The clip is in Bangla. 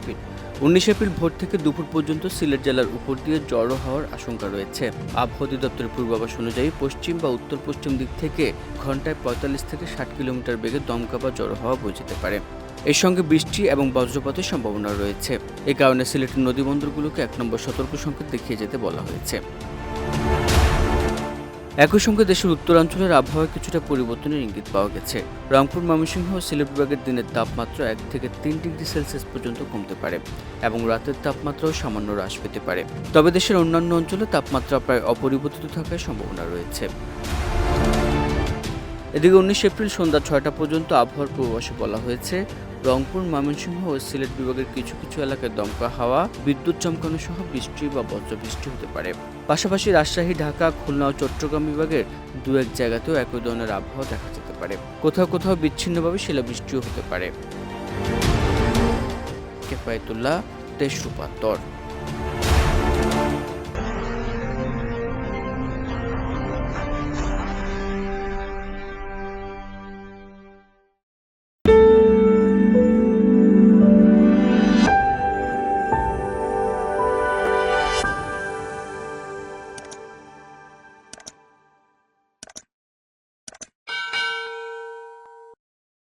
এপ্রিল। 19 এপ্রিল ভোর থেকে দুপুর পর্যন্ত সিলেট জেলার উপর দিয়ে ঝড়ো হওয়ার আশঙ্কা রয়েছে। আবহাওয়া অধিদপ্তরের পূর্বাভাস অনুযায়ী পশ্চিম বা উত্তর পশ্চিম দিক থেকে ঘন্টায় 45 থেকে 60 কিলোমিটার বেগে দমকা বা ঝড়ো হাওয়া বয়ে যেতে পারে। এর সঙ্গে বৃষ্টি এবং বজ্রপাতের সম্ভাবনা রয়েছে। এ কারণে সিলেটের নদীবন্দরগুলোকে 1 নম্বর সতর্ক সংকেত দেখিয়ে যেতে বলা হয়েছে। একই সঙ্গে দেশের উত্তরাঞ্চলের আবহাওয়ায় কিছুটা পরিবর্তনের ইঙ্গিত পাওয়া গেছে। রংপুর, ময়মনসিংহ ও সিলেট বিভাগের দিনের তাপমাত্রা 1 থেকে 3 ডিগ্রি সেলসিয়াস পর্যন্ত কমতে পারে এবং রাতের তাপমাত্রাও সামান্য হ্রাস পেতে পারে। তবে দেশের অন্যান্য অঞ্চলে তাপমাত্রা প্রায় অপরিবর্তিত থাকার সম্ভাবনা রয়েছে। এদিকে 19 এপ্রিল সন্ধ্যা 6টা পর্যন্ত আবহাওয়ার পূর্বাভাসে বলা হয়েছে, রংপুর, ময়মনসিংহ ও সিলেট বিভাগের কিছু কিছু এলাকায় দমকা হাওয়া, বিদ্যুৎ চমকানো সহ বৃষ্টি বা বজ্রবৃষ্টি হতে পারে। পাশাপাশি রাজশাহী, ঢাকা, খুলনা ও চট্টগ্রাম বিভাগের 2-1 জায়গাতেও একই ধরনের আবহাওয়া দেখা যেতে পারে। কোথাও কোথাও বিচ্ছিন্নভাবে শিলাবৃষ্টিও হতে পারে। কেফায়েতুল্লাহ, দেশ রূপান্তর।